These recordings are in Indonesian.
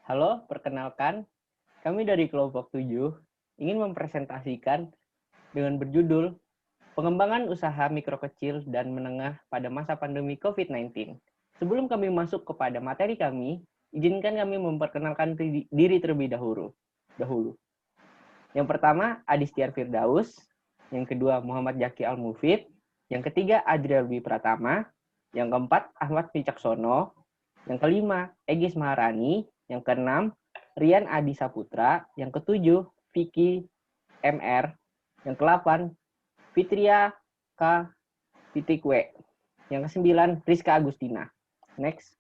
Halo, perkenalkan, kami dari kelompok 7 ingin mempresentasikan dengan berjudul Pengembangan Usaha Mikro Kecil dan Menengah pada Masa Pandemi COVID-19. Sebelum kami masuk kepada materi kami, izinkan kami memperkenalkan diri terlebih dahulu. Yang pertama, Adistiar Firdaus. Yang kedua, Muhammad Jaki Al-Mufid. Yang ketiga, Adriel Dwi Pratama. Yang keempat, Ahmad Wicaksono. Yang kelima, Egis Maharani. Yang keenam, Rian Adi Saputra. Yang ketujuh, Vicky MR. Yang ke-8, Fitria K. Titikwe. Yang ke-9, Rizka Agustina. Next.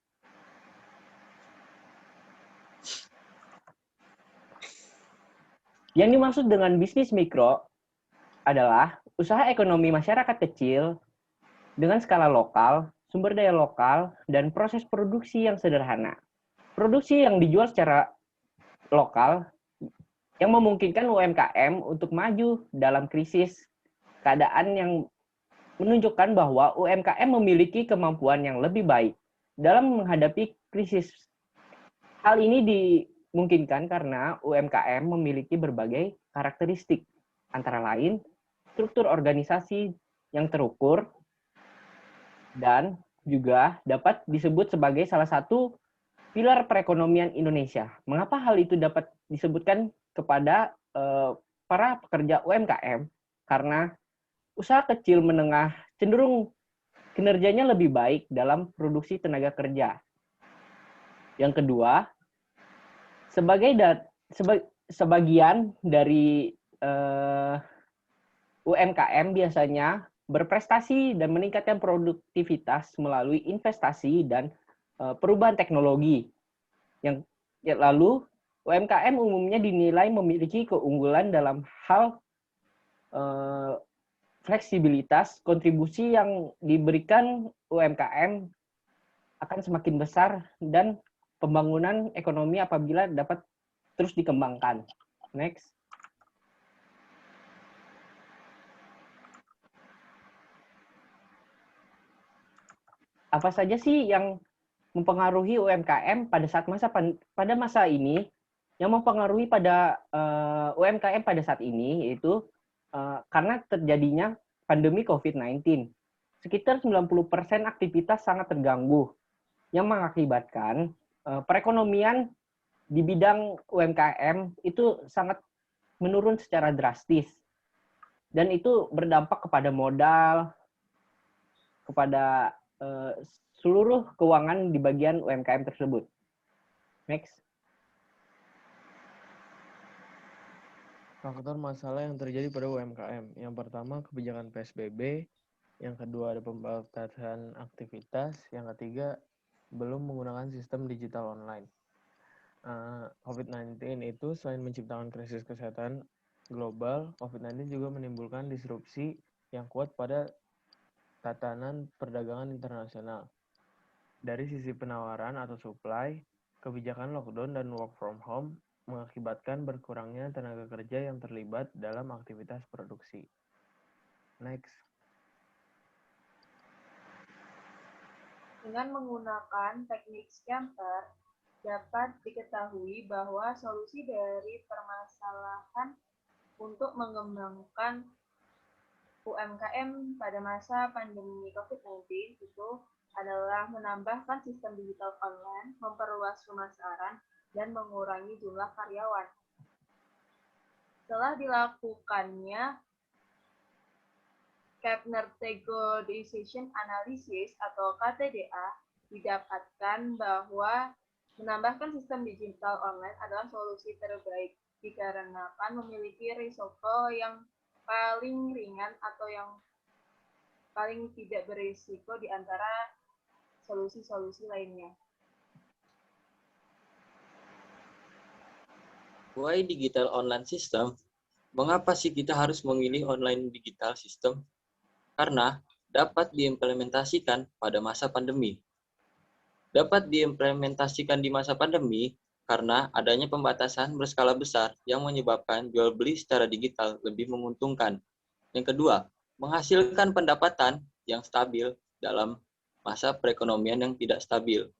Yang dimaksud dengan bisnis mikro adalah usaha ekonomi masyarakat kecil dengan skala lokal, sumber daya lokal, dan proses produksi yang sederhana. Produksi yang dijual secara lokal yang memungkinkan UMKM untuk maju dalam krisis, keadaan yang menunjukkan bahwa UMKM memiliki kemampuan yang lebih baik dalam menghadapi krisis. Hal ini dimungkinkan karena UMKM memiliki berbagai karakteristik, antara lain struktur organisasi yang terukur, dan juga dapat disebut sebagai salah satu pilar perekonomian Indonesia. Mengapa hal itu dapat disebutkan kepada para pekerja UMKM? Karena usaha kecil menengah cenderung kinerjanya lebih baik dalam produksi tenaga kerja. Yang kedua, sebagian dari UMKM biasanya berprestasi dan meningkatkan produktivitas melalui investasi dan perubahan teknologi. Yang lalu UMKM umumnya dinilai memiliki keunggulan dalam hal fleksibilitas, kontribusi yang diberikan UMKM akan semakin besar dan pembangunan ekonomi apabila dapat terus dikembangkan. Next. Apa saja sih yang mempengaruhi UMKM pada masa ini? Yang mempengaruhi pada UMKM pada saat ini yaitu karena terjadinya pandemi COVID-19. Sekitar 90% aktivitas sangat terganggu yang mengakibatkan perekonomian di bidang UMKM itu sangat menurun secara drastis. Dan itu berdampak kepada modal, kepada seluruh keuangan di bagian UMKM tersebut. Next. Faktor masalah yang terjadi pada UMKM. Yang pertama, kebijakan PSBB. Yang kedua, ada pembatasan aktivitas. Yang ketiga, belum menggunakan sistem digital online. COVID-19 itu selain menciptakan krisis kesehatan global, COVID-19 juga menimbulkan disrupsi yang kuat pada tatanan perdagangan internasional. Dari sisi penawaran atau supply, kebijakan lockdown dan work from home mengakibatkan berkurangnya tenaga kerja yang terlibat dalam aktivitas produksi. Next. Dengan menggunakan teknik scamper, dapat diketahui bahwa solusi dari permasalahan untuk mengembangkan UMKM pada masa pandemi COVID-19 itu adalah menambahkan sistem digital online, memperluas pemasaran, dan mengurangi jumlah karyawan. Setelah dilakukannya Kapner-Tego Decision Analysis atau KTDA, didapatkan bahwa menambahkan sistem digital online adalah solusi terbaik dikarenakan memiliki risiko yang paling ringan atau yang paling tidak berisiko di antara solusi-solusi lainnya. Why digital online system? Mengapa sih kita harus memilih online digital system? Karena dapat diimplementasikan pada masa pandemi. Dapat diimplementasikan di masa pandemi karena adanya pembatasan berskala besar yang menyebabkan jual beli secara digital lebih menguntungkan. Yang kedua, menghasilkan pendapatan yang stabil dalam masa perekonomian yang tidak stabil.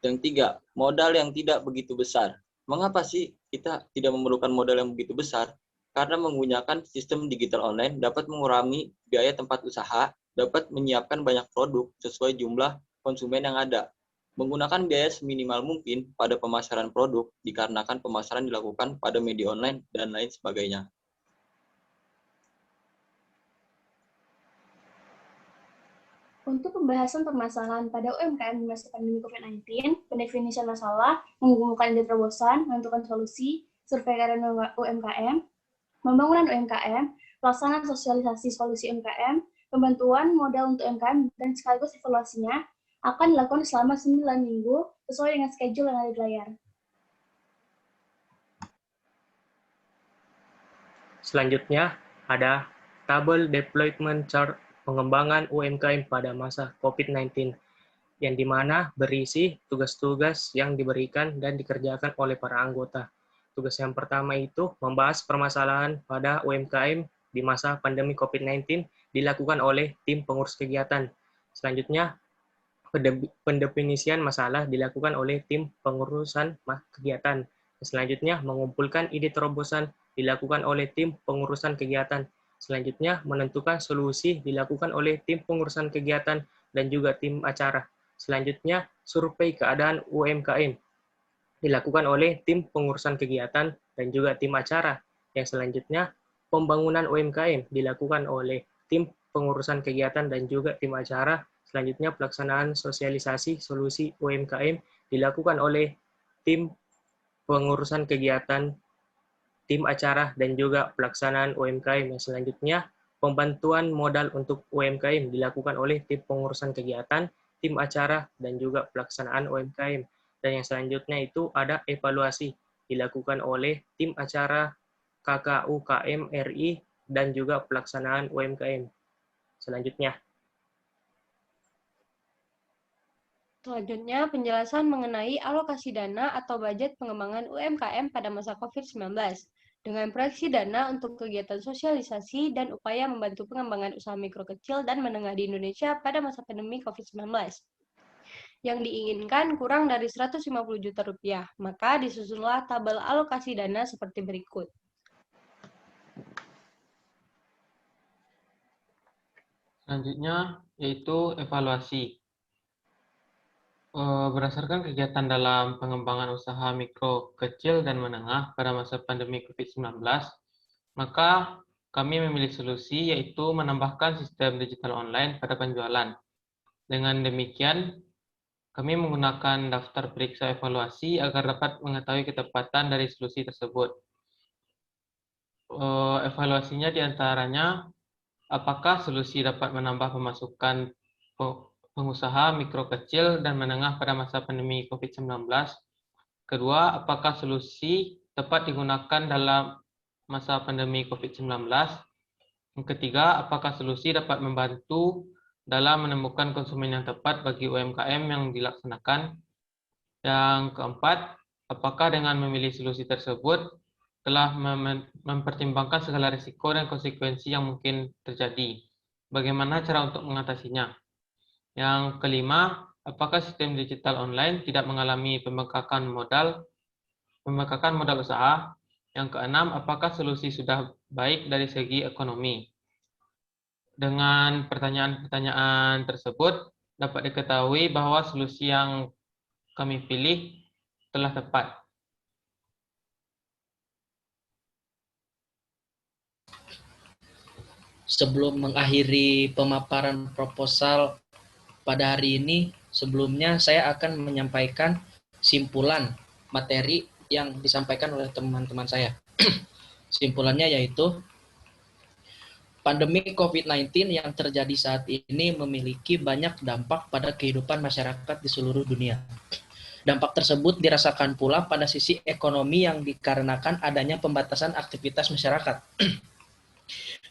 Yang tiga, modal yang tidak begitu besar. Mengapa sih kita tidak memerlukan modal yang begitu besar? Karena menggunakan sistem digital online dapat mengurangi biaya tempat usaha, dapat menyiapkan banyak produk sesuai jumlah konsumen yang ada. Menggunakan biaya seminimal mungkin pada pemasaran produk dikarenakan pemasaran dilakukan pada media online dan lain sebagainya. Untuk pembahasan permasalahan pada UMKM di masa pandemi COVID-19, pendefinisian masalah, mengumpulkan ide terobosan, menentukan solusi, survei karya UMKM, pembangunan UMKM, pelaksanaan sosialisasi solusi UMKM, pembantuan modal untuk UMKM, dan sekaligus evaluasinya akan dilakukan selama 9 minggu sesuai dengan schedule yang ada di layar. Selanjutnya ada tabel deployment chart pengembangan UMKM pada masa COVID-19, yang dimana berisi tugas-tugas yang diberikan dan dikerjakan oleh para anggota. Tugas yang pertama itu membahas permasalahan pada UMKM di masa pandemi COVID-19 dilakukan oleh tim pengurus kegiatan. Selanjutnya, pendefinisian masalah dilakukan oleh tim pengurusan kegiatan. Selanjutnya, mengumpulkan ide terobosan dilakukan oleh tim pengurusan kegiatan. Selanjutnya, menentukan solusi dilakukan oleh tim pengurusan kegiatan dan juga tim acara. Selanjutnya, survei keadaan UMKM dilakukan oleh tim pengurusan kegiatan dan juga tim acara. Yang selanjutnya, pembangunan UMKM dilakukan oleh tim pengurusan kegiatan dan juga tim acara. Selanjutnya, pelaksanaan sosialisasi solusi UMKM dilakukan oleh tim pengurusan kegiatan, tim acara, dan juga pelaksanaan UMKM. Yang selanjutnya, pembantuan modal untuk UMKM dilakukan oleh tim pengurusan kegiatan, tim acara, dan juga pelaksanaan UMKM. Dan yang selanjutnya itu ada evaluasi dilakukan oleh tim acara, KKUKM RI, dan juga pelaksanaan UMKM. Selanjutnya, penjelasan mengenai alokasi dana atau budget pengembangan UMKM pada masa COVID-19 dengan proyeksi dana untuk kegiatan sosialisasi dan upaya membantu pengembangan usaha mikro kecil dan menengah di Indonesia pada masa pandemi COVID-19. Yang diinginkan kurang dari 150 juta rupiah, maka disusunlah tabel alokasi dana seperti berikut. Selanjutnya yaitu evaluasi. Berdasarkan kegiatan dalam pengembangan usaha mikro, kecil, dan menengah pada masa pandemi COVID-19, maka kami memilih solusi yaitu menambahkan sistem digital online pada penjualan. Dengan demikian, kami menggunakan daftar periksa evaluasi agar dapat mengetahui ketepatan dari solusi tersebut. Evaluasinya diantaranya, apakah solusi dapat menambah pemasukan pengusaha mikro kecil dan menengah pada masa pandemi COVID-19. Kedua, apakah solusi tepat digunakan dalam masa pandemi COVID-19. Yang ketiga, apakah solusi dapat membantu dalam menemukan konsumen yang tepat bagi UMKM yang dilaksanakan. Yang keempat, apakah dengan memilih solusi tersebut telah mempertimbangkan segala risiko dan konsekuensi yang mungkin terjadi. Bagaimana cara untuk mengatasinya? Yang kelima, apakah sistem digital online tidak mengalami pembengkakan modal usaha? Yang keenam, apakah solusi sudah baik dari segi ekonomi? Dengan pertanyaan-pertanyaan tersebut, dapat diketahui bahwa solusi yang kami pilih telah tepat. Sebelum mengakhiri pemaparan proposal pada hari ini, sebelumnya saya akan menyampaikan simpulan materi yang disampaikan oleh teman-teman saya. Simpulannya yaitu, pandemi COVID-19 yang terjadi saat ini memiliki banyak dampak pada kehidupan masyarakat di seluruh dunia. Dampak tersebut dirasakan pula pada sisi ekonomi yang dikarenakan adanya pembatasan aktivitas masyarakat.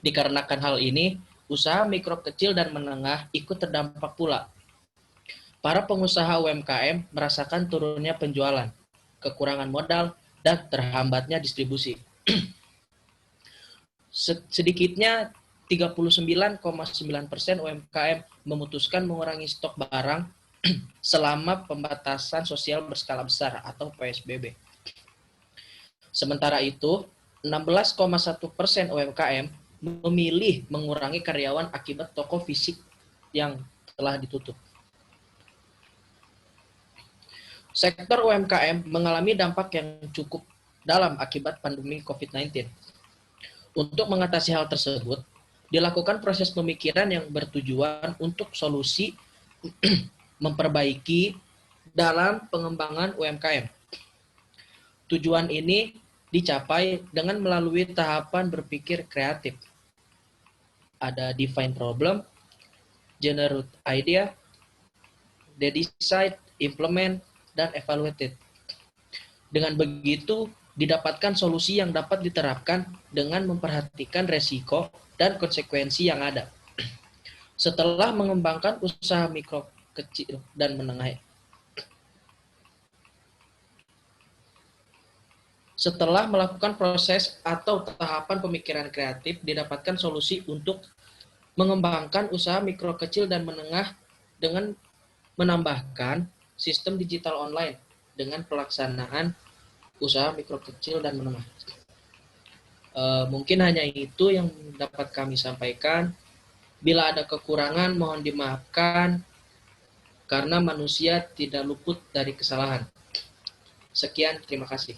Dikarenakan hal ini, usaha mikro kecil dan menengah ikut terdampak pula. Para pengusaha UMKM merasakan turunnya penjualan, kekurangan modal, dan terhambatnya distribusi. Sedikitnya 39,9% UMKM memutuskan mengurangi stok barang selama pembatasan sosial berskala besar atau PSBB. Sementara itu, 16,1% UMKM memilih mengurangi karyawan akibat toko fisik yang telah ditutup. Sektor UMKM mengalami dampak yang cukup dalam akibat pandemi COVID-19. Untuk mengatasi hal tersebut, dilakukan proses pemikiran yang bertujuan untuk solusi memperbaiki dalam pengembangan UMKM. Tujuan ini dicapai dengan melalui tahapan berpikir kreatif. Ada define problem, generate idea, decide, implement, dan evaluate. Dengan begitu, didapatkan solusi yang dapat diterapkan dengan memperhatikan resiko dan konsekuensi yang ada. Setelah mengembangkan usaha mikro, kecil, dan menengah. Setelah melakukan proses atau tahapan pemikiran kreatif, didapatkan solusi untuk mengembangkan usaha mikro kecil dan menengah dengan menambahkan sistem digital online dengan pelaksanaan usaha mikro kecil dan menengah. Mungkin hanya itu yang dapat kami sampaikan. Bila ada kekurangan, mohon dimaafkan karena manusia tidak luput dari kesalahan. Sekian, terima kasih.